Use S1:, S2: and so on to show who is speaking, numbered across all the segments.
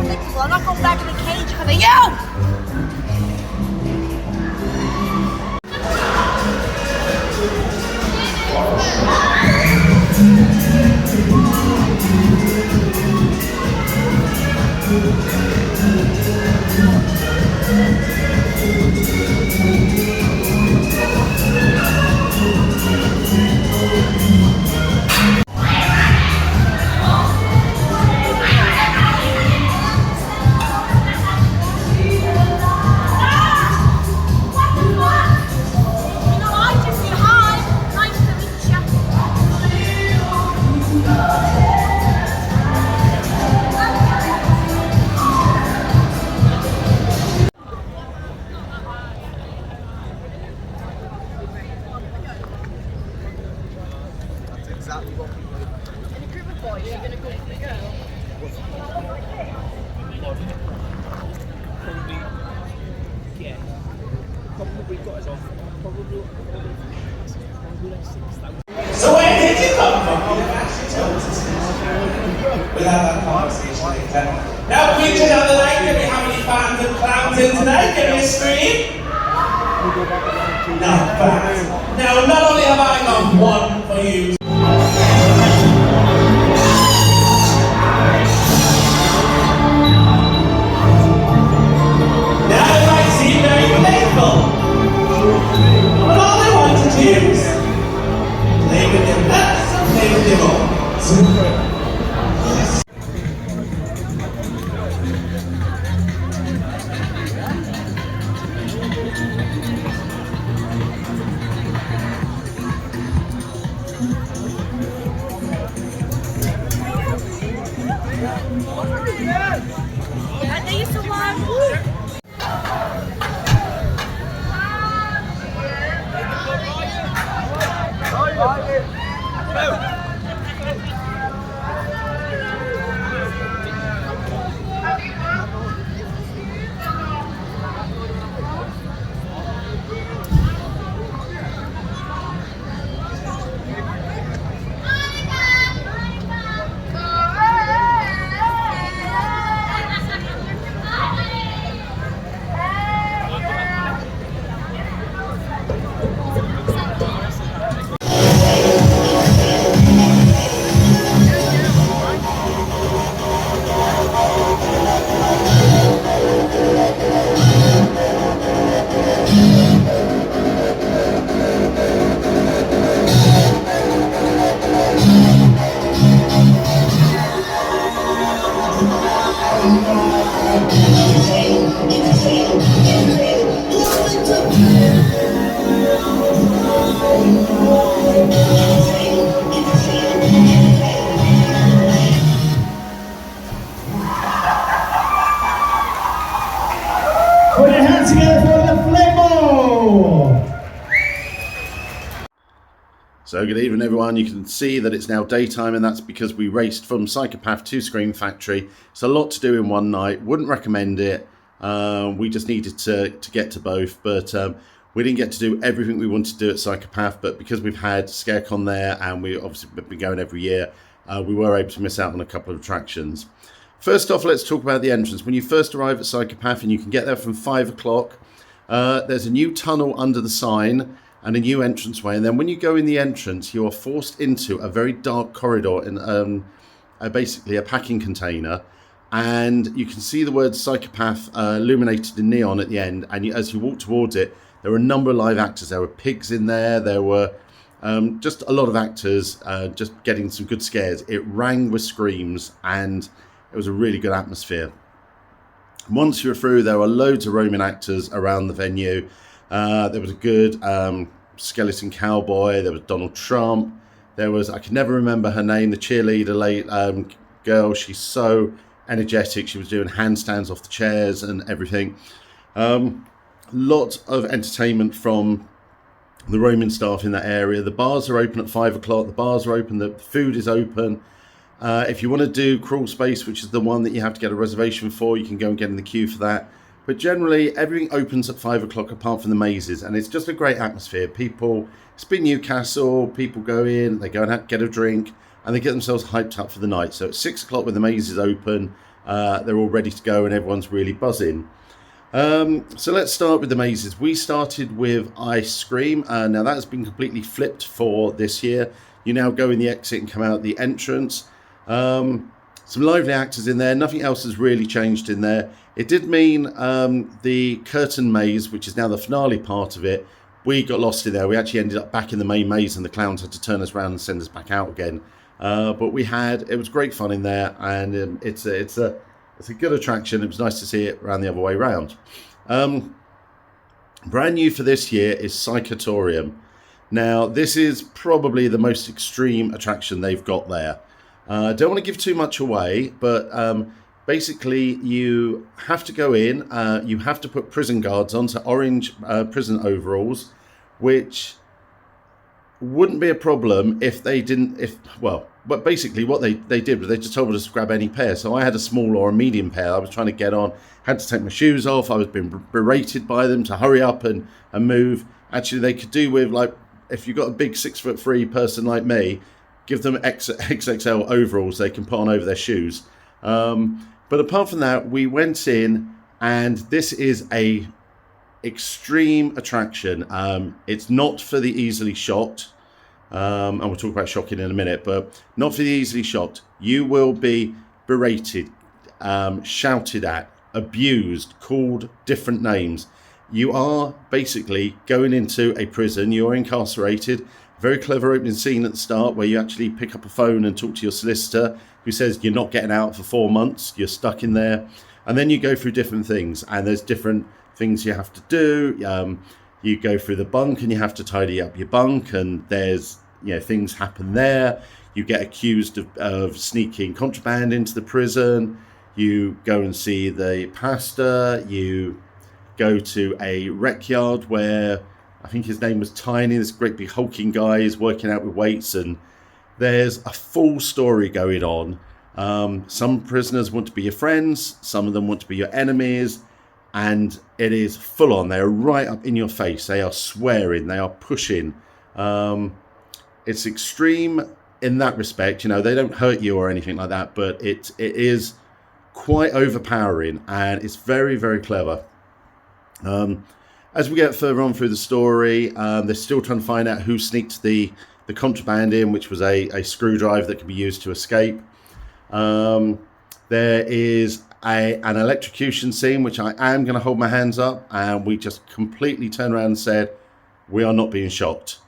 S1: Well, I'm not going back in the cage because of you!
S2: So where did you come from? You actually told us. We'll have that conversation later. Now, pictures on the night, can we have any fans and clowns in tonight? Give me a scream. No, fans. Now, not only have I got one for you. Now, it might seem very playful, but all I want to do is play with them nuts and play with them all. Yes.
S1: I need someone.
S3: Put your hands together for the Flamo!
S4: So good evening everyone. You can see that it's now daytime, and that's because we raced from Psychopath to Scream Factory. It's a lot to do in one night. Wouldn't recommend it. We just needed to get to both, but we didn't get to do everything we wanted to do at Psychopath, but because we've had ScareCon there and we obviously been going every year, we were able to miss out on a couple of attractions. First off, let's talk about the entrance. When you first arrive at Psychopath, and you can get there from 5 o'clock, there's a new tunnel under the sign and a new entranceway. And then when you go in the entrance, you are forced into a very dark corridor in basically a packing container. And you can see the word Psychopath illuminated in neon at the end. And as you walk towards it, there were a number of live actors. There were pigs in there. There were just a lot of actors just getting some good scares. It rang with screams, and it was a really good atmosphere. Once you're through, there were loads of Roman actors around the venue. There was a good skeleton cowboy. There was Donald Trump. There was, I can never remember her name, the cheerleader late girl. She's so energetic. She was doing handstands off the chairs and everything. Lots of entertainment from the Roman staff in that area. The bars are open at 5 o'clock. The bars are open. The food is open. If you want to do Crawl Space, which is the one that you have to get a reservation for, you can go and get in the queue for that. But generally, everything opens at 5 o'clock apart from the mazes, and it's just a great atmosphere. People, it's been Newcastle, people go in, they go and get a drink, and they get themselves hyped up for the night. So at 6 o'clock when the mazes open, they're all ready to go and everyone's really buzzing. So let's start with the mazes. We started with Ice Scream. Now that has been completely flipped for this year. You now go in the exit and come out the entrance. Some lively actors in there. Nothing else has really changed in there. It did mean the curtain maze, which is now the finale part of it, we got lost in there. We actually ended up back in the main maze and the clowns had to turn us around and send us back out again. But it was great fun in there, and it's a good attraction. It was nice to see it around the other way round. Brand new for this year is Psychatorium. Now, this is probably the most extreme attraction they've got there. I don't want to give too much away, but basically you have to go in, you have to put prison guards onto orange prison overalls, which wouldn't be a problem if they didn't, but basically what they did was they just told us to grab any pair. So I had a small or a medium pair. I was trying to get on, had to take my shoes off. I was being berated by them to hurry up and move. Actually, they could do with, like, if you've got a big 6'3" person like me, give them XXL overalls they can put on over their shoes. But apart from that, we went in, and this is a extreme attraction. It's not for the easily shocked, and we'll talk about shocking in a minute, but not for the easily shocked. You will be berated, shouted at, abused, called different names. You are basically going into a prison. You're incarcerated. Very clever opening scene at the start where you actually pick up a phone and talk to your solicitor, who says you're not getting out for 4 months. You're stuck in there. And then you go through different things, and there's different things you have to do. You go through the bunk and you have to tidy up your bunk, and there's, things happen there. You get accused of sneaking contraband into the prison. You go and see the pastor. You go to a rec yard where I think his name was Tiny. This great big hulking guy is working out with weights, and there's a full story going on. Some prisoners want to be your friends. Some of them want to be your enemies. And it is full on. They are right up in your face. They are swearing. They are pushing. It's extreme in that respect. They don't hurt you or anything like that, but it is quite overpowering, and it's very, very clever. As we get further on through the story, they're still trying to find out who sneaked the contraband in, which was a screwdriver that could be used to escape. There is an electrocution scene, which I am going to hold my hands up, and we just completely turned around and said, we are not being shocked.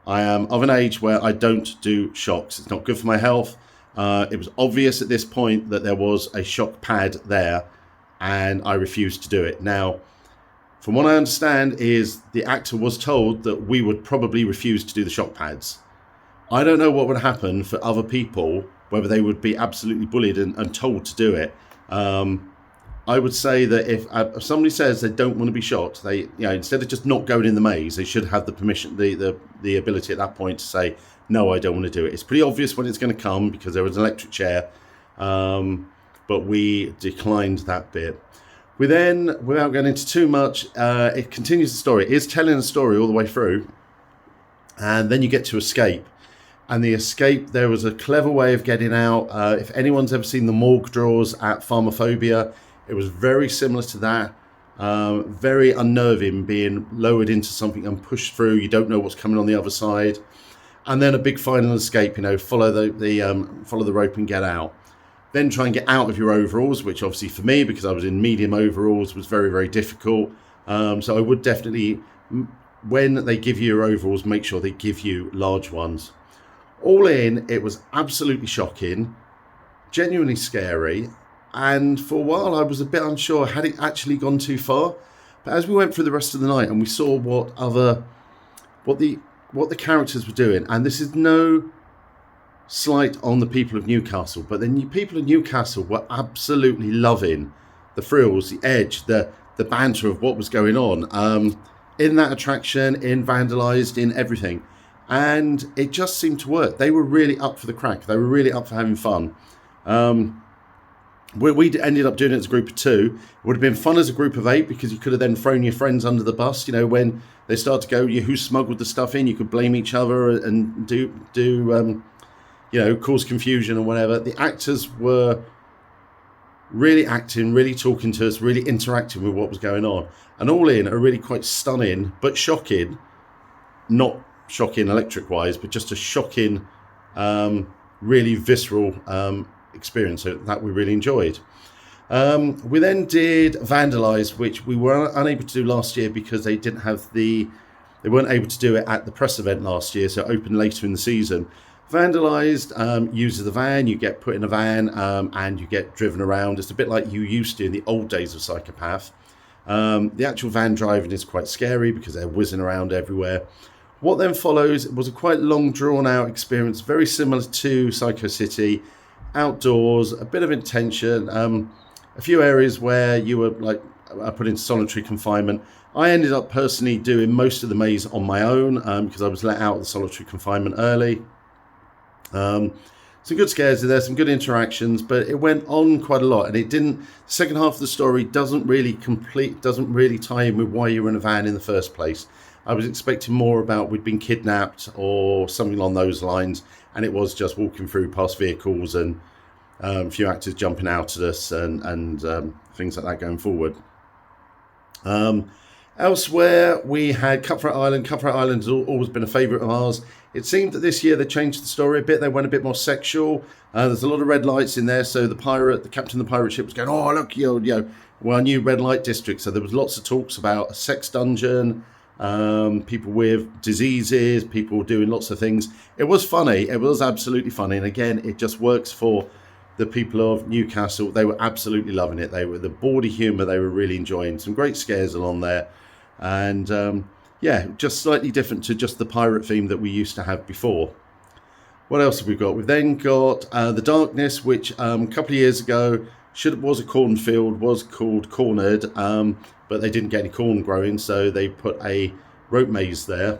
S4: I am of an age where I don't do shocks. It's not good for my health. It was obvious at this point that there was a shock pad there, and I refused to do it. Now, from what I understand is the actor was told that we would probably refuse to do the shock pads. I don't know what would happen for other people, whether they would be absolutely bullied and told to do it. I would say that if somebody says they don't want to be shocked, they, instead of just not going in the maze, they should have the permission, the ability at that point to say, no, I don't want to do it. It's pretty obvious when it's going to come because there was an electric chair, but we declined that bit. We then, without going into too much, it continues the story. It is telling a story all the way through. And then you get to escape. And the escape, there was a clever way of getting out. If anyone's ever seen the morgue drawers at Pharmaphobia, it was very similar to that. Very unnerving, being lowered into something and pushed through. You don't know what's coming on the other side. And then a big final escape, follow the rope and get out. Then try and get out of your overalls, which obviously for me, because I was in medium overalls, was very, very difficult. So I would definitely, when they give you your overalls, make sure they give you large ones. All in, it was absolutely shocking, genuinely scary. And for a while, I was a bit unsure, had it actually gone too far? But as we went through the rest of the night and we saw what the characters were doing, and this is no slight on the people of Newcastle, but the people of Newcastle were absolutely loving the thrills, the edge, the banter of what was going on in that attraction, in Vandalized, in everything. And it just seemed to work. They were really up for the crack. They were really up for having fun. We ended up doing it as a group of 2. It would have been fun as a group of 8 because you could have then thrown your friends under the bus. When they start to go, who smuggled the stuff in, you could blame each other and do cause confusion or whatever. The actors were really acting, really talking to us, really interacting with what was going on. And all in a really quite stunning but shocking, not shocking electric wise, but just a shocking, really visceral experience that we really enjoyed. We then did Vandalized, which we were unable to do last year because they weren't able to do it at the press event last year, so it opened later in the season. Vandalized uses the van. You get put in a van and you get driven around. It's a bit like you used to in the old days of Psychopath. The actual van driving is quite scary because they're whizzing around everywhere. What then follows was a quite long, drawn-out experience, very similar to Psycho City. Outdoors, a bit of intention, a few areas where you were put into solitary confinement. I ended up personally doing most of the maze on my own because I was let out of the solitary confinement early. Some good scares in there, some good interactions, but it went on quite a lot, and the second half of the story doesn't really tie in with why you were in a van in the first place. I was expecting more about we'd been kidnapped or something along those lines, and it was just walking through past vehicles and a few actors jumping out at us and things like that going forward. Elsewhere, we had Cutthroat Island. Cutthroat Island has always been a favourite of ours. It seemed that this year they changed the story a bit. They went a bit more sexual. There's a lot of red lights in there. So the captain of the pirate ship was going, "Oh, look, well, new red light district." So there was lots of talks about a sex dungeon, people with diseases, people doing lots of things. It was funny. It was absolutely funny. And again, it just works for the people of Newcastle. They were absolutely loving it. They were the bawdy humour. They were really enjoying some great scares along there. And just slightly different to just the pirate theme that we used to have before. What else have we got? We've then got The Darkness, which a couple of years ago was a cornfield, was called Cornered, but they didn't get any corn growing, so they put a rope maze there,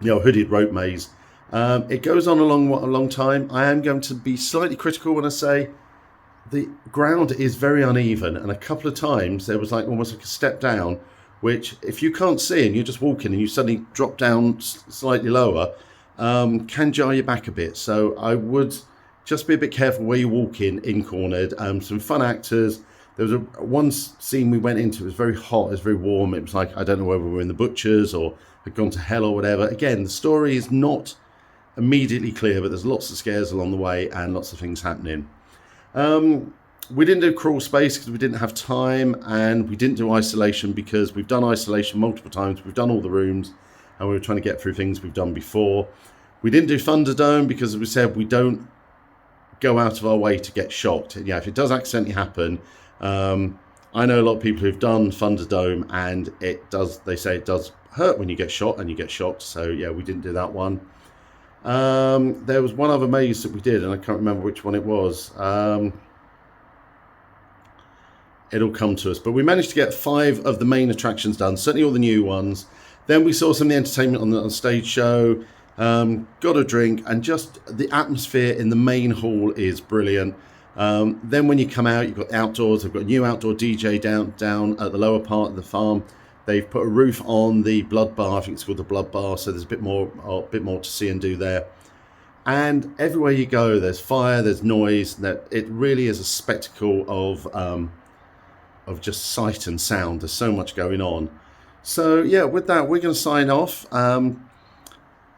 S4: hooded rope maze. It goes on a long time. I am going to be slightly critical when I say the ground is very uneven, and a couple of times there was almost like a step down, which if you can't see and you're just walking and you suddenly drop down slightly lower, can jar you back a bit. So I would just be a bit careful where you walk in Cornered. Some fun actors. There was one scene we went into. It was very hot. It was very warm. It was like, I don't know whether we were in the butchers or had gone to hell or whatever. Again, the story is not immediately clear, but there's lots of scares along the way and lots of things happening. We didn't do Crawl Space because we didn't have time, and we didn't do Isolation because we've done Isolation multiple times. We've done all the rooms, and we were trying to get through things we've done before. We didn't do Thunderdome because, as we said, we don't go out of our way to get shocked. Yeah, if it does accidentally happen, I know a lot of people who've done Thunderdome, and they say it does hurt when you get shot and you get shocked. So yeah, we didn't do that one. There was one other maze that we did, and I can't remember which one it was. It'll come to us, but we managed to get 5 of the main attractions done, certainly all the new ones. Then we saw some of the entertainment on the stage show, got a drink, and just the atmosphere in the main hall is brilliant. Then when you come out, you've got outdoors. They've got a new outdoor DJ down at the lower part of the farm. They've put a roof on the Blood Bar. I think it's called the Blood Bar, so there's a bit more to see and do there. And everywhere you go, there's fire, there's noise. That it really is a spectacle of just sight and sound. There's so much going on. So yeah, with that, we're going to sign off.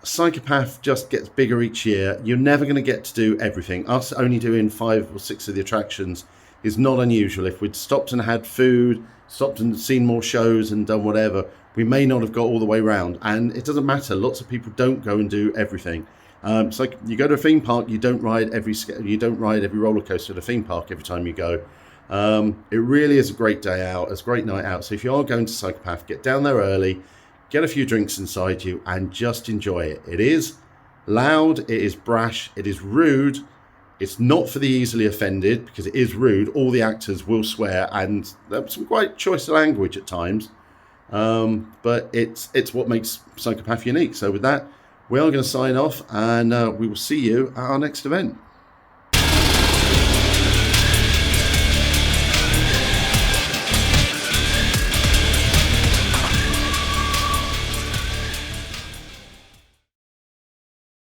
S4: Psychopath just gets bigger each year. You're never going to get to do everything. Us only doing 5 or 6 of the attractions is not unusual. If we'd stopped and had food, stopped and seen more shows and done whatever, we may not have got all the way round. And it doesn't matter. Lots of people don't go and do everything. It's like you go to a theme park, you don't ride every roller coaster at a theme park every time you go. It really is a great day out, it's a great night out. So if you are going to Psychopath, get down there early, get a few drinks inside you, and just enjoy it. It is loud, it is brash, it is rude. It's not for the easily offended because it is rude. All the actors will swear, and there's some quite choice of language at times. But it's what makes Psychopath unique. So with that, we are going to sign off, and we will see you at our next event.